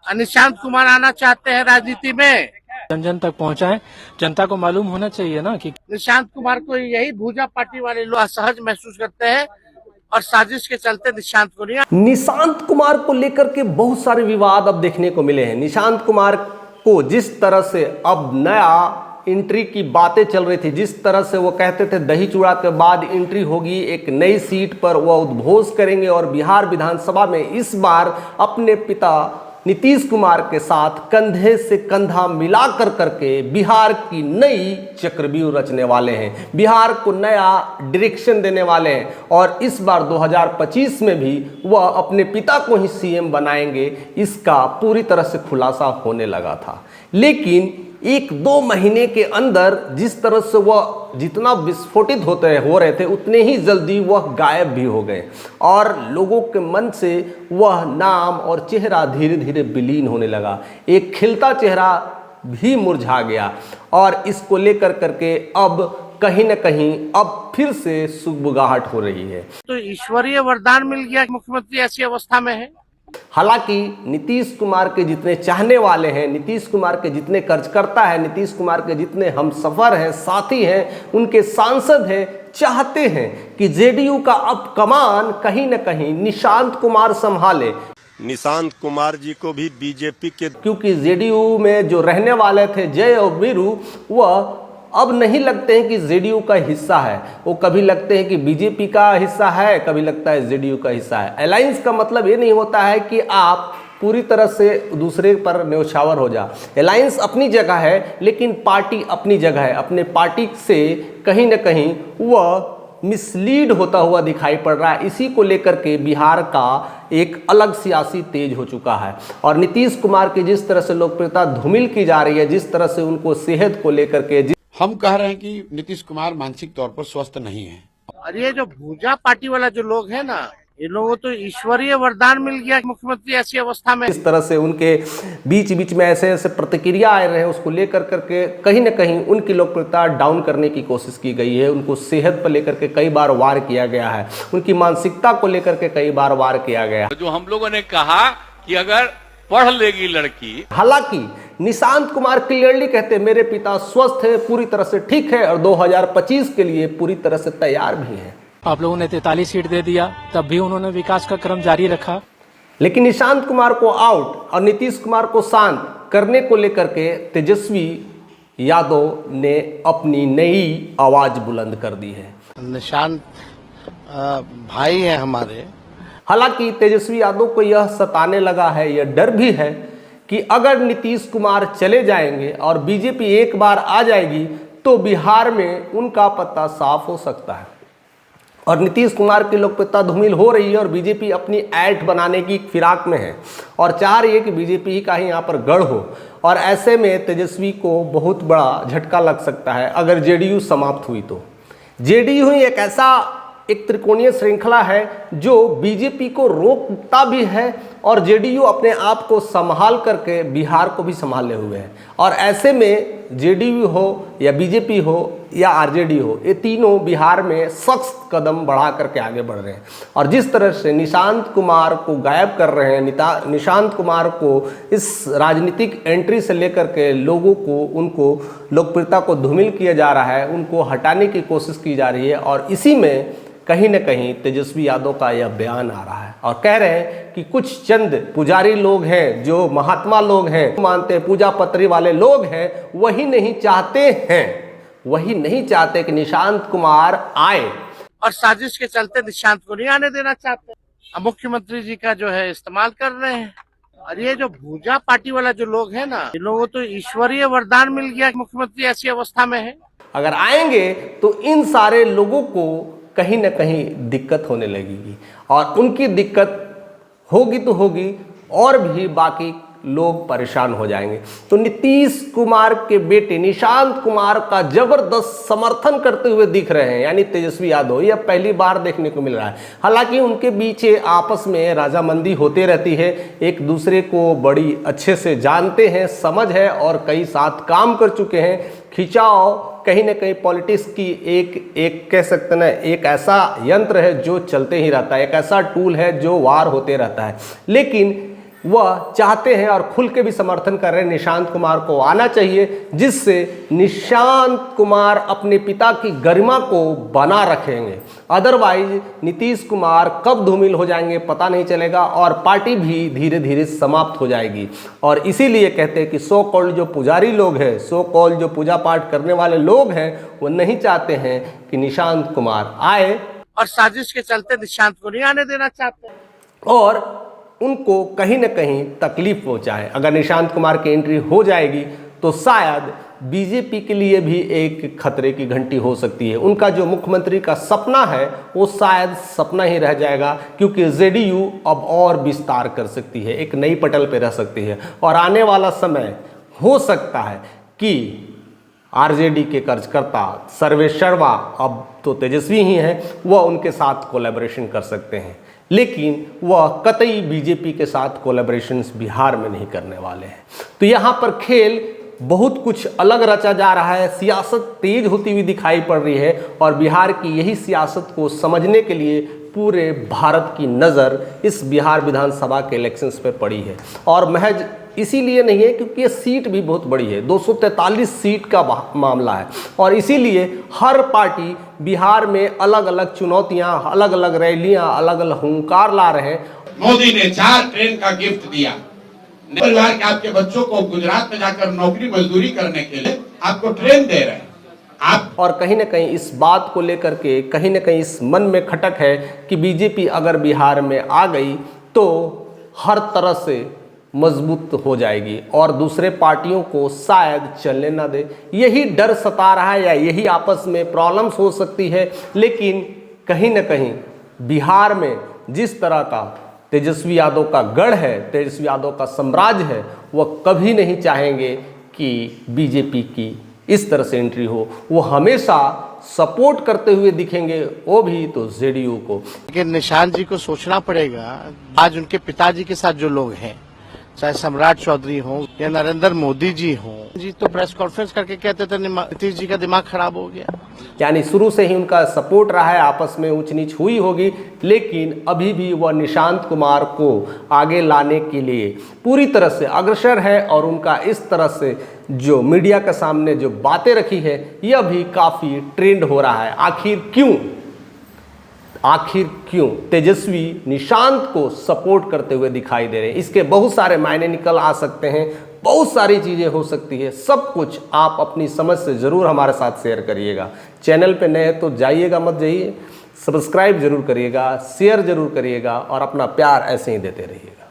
निशांत कुमार आना चाहते हैं राजनीति में। जन जन तक पहुंचाएं, जनता को मालूम होना चाहिए ना कि निशांत कुमार को यही भूजा पार्टी वाले लोग असहज महसूस करते हैं और साजिश के चलते निशांत को नहीं। निशांत कुमार को लेकर के बहुत सारे विवाद अब देखने को मिले हैं। निशांत कुमार को जिस तरह से अब नया एंट्री की बातें चल रही थी, जिस तरह से वो कहते थे दही चूड़ा के बाद एंट्री होगी, एक नई सीट पर वह उद्घोष करेंगे और बिहार विधानसभा में इस बार अपने पिता नीतीश कुमार के साथ कंधे से कंधा मिलाकर करके बिहार की नई चक्रव्यूह रचने वाले हैं, बिहार को नया डायरेक्शन देने वाले हैं और इस बार 2025 में भी वह अपने पिता को ही सीएम बनाएंगे, इसका पूरी तरह से खुलासा होने लगा था। लेकिन 1-2 महीने के अंदर जिस तरह से वह जितना विस्फोटित हो रहे थे उतने ही जल्दी वह गायब भी हो गए और लोगों के मन से वह नाम और चेहरा धीरे धीरे विलीन होने लगा। एक खिलता चेहरा भी मुरझा गया और इसको लेकर करके अब कहीं न कहीं अब फिर से सुगबुगाहट हो रही है। तो ईश्वरीय वरदान मिल गया, मुख्यमंत्री ऐसी अवस्था में है। हालांकि नीतीश कुमार के जितने चाहने वाले हैं, नीतीश कुमार के जितने कर्जकर्ता हैं, नीतीश कुमार के जितने हमसफर हैं, साथी हैं, उनके सांसद हैं, चाहते हैं कि जेडीयू का अब कमान कहीं न कहीं निशांत कुमार संभाले। निशांत कुमार जी को भी बीजेपी के, क्योंकि जेडीयू में जो रहने वाले थे जय और वीरू, वह अब नहीं लगते हैं कि जेडीयू का हिस्सा है। वो कभी लगते हैं कि बीजेपी का हिस्सा है, कभी लगता है जेडीयू का हिस्सा है। अलायंस का मतलब ये नहीं होता है कि आप पूरी तरह से दूसरे पर न्यौछावर हो जा। अलायंस अपनी जगह है लेकिन पार्टी अपनी जगह है। अपने पार्टी से कहीं ना कहीं वह मिसलीड होता हुआ दिखाई पड़ रहा है। इसी को लेकर के बिहार का एक अलग सियासी तेज हो चुका है और नीतीश कुमार की जिस तरह से लोकप्रियता धूमिल की जा रही है, जिस तरह से उनको सेहत को लेकर के हम कह रहे हैं कि नीतीश कुमार मानसिक तौर पर स्वस्थ नहीं है। और ये जो भूजा पार्टी वाला जो लोग है ना, ये लोगों तो ईश्वरीय वरदान मिल गया, मुख्यमंत्री ऐसी अवस्था में। इस तरह से उनके बीच बीच में ऐसे ऐसे प्रतिक्रिया आ रहे हैं, उसको लेकर करके कहीं ना कहीं उनकी लोकप्रियता डाउन करने की कोशिश की गई है। उनको सेहत पर लेकर के कई बार वार किया गया है, उनकी मानसिकता को लेकर के कई बार वार किया गया है। जो हम लोगों ने कहा कि अगर पढ़ लेगी लड़की, हालांकि निशांत कुमार क्लियरली कहते हैं मेरे पिता स्वस्थ है, पूरी तरह से ठीक है और 2025 के लिए पूरी तरह से तैयार भी है। आप लोगों ने 43 सीट दे दिया, तब भी उन्होंने विकास का क्रम जारी रखा। लेकिन निशांत कुमार को आउट और नीतीश कुमार को शांत करने को लेकर के तेजस्वी यादव ने अपनी नई आवाज बुलंद कर दी है। निशांत भाई है हमारे। हालांकि तेजस्वी यादव को यह सताने लगा है, यह डर भी है कि अगर नीतीश कुमार चले जाएंगे और बीजेपी एक बार आ जाएगी तो बिहार में उनका पत्ता साफ हो सकता है और नीतीश कुमार की लोकप्रियता धूमिल हो रही है और बीजेपी अपनी ऐठ बनाने की फिराक में है और चाह रही है कि बीजेपी ही का ही यहाँ पर गढ़ हो और ऐसे में तेजस्वी को बहुत बड़ा झटका लग सकता है अगर जेडीयू समाप्त हुई तो। जेडीयू ही एक त्रिकोणीय श्रृंखला है जो बीजेपी को रोकता भी है और जेडीयू अपने आप को संभाल करके बिहार को भी संभाले हुए है और ऐसे में जेडीयू हो या बीजेपी हो या आरजेडी हो, ये तीनों बिहार में सख्त कदम बढ़ा करके आगे बढ़ रहे हैं और जिस तरह से निशांत कुमार को गायब कर रहे हैं, निशांत कुमार को इस राजनीतिक एंट्री से लेकर के लोगों को, उनको लोकप्रियता को धूमिल किया जा रहा है, उनको हटाने की कोशिश की जा रही है और इसी में कहीं न कहीं तेजस्वी यादव का यह बयान आ रहा है और कह रहे हैं कि कुछ चंद पुजारी लोग हैं, जो महात्मा लोग हैं, मानते हैं पूजा पत्री वाले लोग हैं, वही नहीं चाहते कि निशांत कुमार आए और साजिश के चलते निशांत को नहीं आने देना चाहते। अब मुख्यमंत्री जी का जो है इस्तेमाल कर रहे हैं और ये जो भूजा पार्टी वाला जो लोग है ना, ये लोगों तो ईश्वरीय वरदान मिल गया, मुख्यमंत्री ऐसी अवस्था में है। अगर आएंगे तो इन सारे लोगों को कहीं ना कहीं दिक्कत होने लगेगी और उनकी दिक्कत होगी तो होगी और भी बाकी लोग परेशान हो जाएंगे। तो नीतीश कुमार के बेटे निशांत कुमार का जबरदस्त समर्थन करते हुए दिख रहे हैं, यानी तेजस्वी यादव, यह पहली बार देखने को मिल रहा है। हालांकि उनके पीछे आपस में राजामंदी होते रहती है, एक दूसरे को बड़ी अच्छे से जानते हैं, समझ है और कई साथ काम कर चुके हैं। खिंचाव कहीं ना कहीं पॉलिटिक्स की एक कह सकते हैं, एक ऐसा यंत्र है जो चलते ही रहता है, एक ऐसा टूल है जो वार होते रहता है। लेकिन वह चाहते हैं और खुल के भी समर्थन कर रहे हैं निशांत कुमार को आना चाहिए, जिससे निशांत कुमार अपने पिता की गरिमा को बना रखेंगे। अदरवाइज नीतीश कुमार कब धूमिल हो जाएंगे पता नहीं चलेगा और पार्टी भी धीरे धीरे समाप्त हो जाएगी। और इसीलिए कहते हैं कि सो कॉल्ड जो पुजारी लोग हैं, सो कॉल्ड जो पूजा पाठ करने वाले लोग हैं, वो नहीं चाहते हैं कि निशांत कुमार आए और साजिश के चलते निशांत को नहीं आने देना चाहते। और उनको कहीं ना कहीं तकलीफ पहुंचाए। अगर निशांत कुमार की एंट्री हो जाएगी तो शायद बीजेपी के लिए भी एक खतरे की घंटी हो सकती है। उनका जो मुख्यमंत्री का सपना है वो शायद सपना ही रह जाएगा, क्योंकि जेडीयू अब और विस्तार कर सकती है, एक नई पटल पे रह सकती है। और आने वाला समय हो सकता है कि आरजेडी के कार्यकर्ता सर्वेसर्वा, अब तो तेजस्वी ही हैं, वह उनके साथ कोलैबोरेशन कर सकते हैं, लेकिन वह कतई बीजेपी के साथ कोलैबोरेशंस बिहार में नहीं करने वाले हैं। तो यहाँ पर खेल बहुत कुछ अलग रचा जा रहा है, सियासत तेज होती हुई दिखाई पड़ रही है और बिहार की यही सियासत को समझने के लिए पूरे भारत की नज़र इस बिहार विधानसभा के इलेक्शंस पर पड़ी है। और महज इसीलिए नहीं है क्योंकि ये सीट भी बहुत बड़ी है, 243 सीट का मामला है और इसीलिए हर पार्टी बिहार में अलग अलग चुनौतियां, अलग अलग रैलियां, अलग अलग हुंकार ला रहे हैं। मोदी ने 4 ट्रेन का गिफ्ट दिया। परिवार के आपके बच्चों को गुजरात में जाकर नौकरी मजदूरी करने के लिए आपको ट्रेन दे रहे हैं आप। और कहीं ना कहीं इस बात को लेकर के कहीं ना कहीं इस मन में खटक है कि बीजेपी अगर बिहार में आ गई तो हर तरह से मजबूत हो जाएगी और दूसरे पार्टियों को शायद चलने ना दे। यही डर सता रहा है या यही आपस में प्रॉब्लम्स हो सकती है। लेकिन कहीं ना कहीं बिहार में जिस तरह का तेजस्वी यादव का गढ़ है, तेजस्वी यादव का साम्राज्य है, वह कभी नहीं चाहेंगे कि बीजेपी की इस तरह से एंट्री हो। वो हमेशा सपोर्ट करते हुए दिखेंगे, वो भी तो जेडीयू को। लेकिन निशांत जी को सोचना पड़ेगा, आज उनके पिताजी के साथ जो लोग हैं, चाहे सम्राट चौधरी हो या नरेंद्र मोदी जी हो, जी तो प्रेस कॉन्फ्रेंस करके कहते थे नीतीश जी का दिमाग खराब हो गया। यानी शुरू से ही उनका सपोर्ट रहा है, आपस में ऊंच नीच हुई होगी, लेकिन अभी भी वह निशांत कुमार को आगे लाने के लिए पूरी तरह से अग्रसर है और उनका इस तरह से जो मीडिया के सामने जो बातें रखी है यह भी काफ़ी ट्रेंड हो रहा है। आखिर क्यों तेजस्वी निशांत को सपोर्ट करते हुए दिखाई दे रहे हैं? इसके बहुत सारे मायने निकल आ सकते हैं, बहुत सारी चीज़ें हो सकती है। सब कुछ आप अपनी समझ से ज़रूर हमारे साथ शेयर करिएगा। चैनल पे नए हैं तो जाइएगा मत जाइए, सब्सक्राइब जरूर करिएगा, शेयर जरूर करिएगा और अपना प्यार ऐसे ही देते रहिएगा।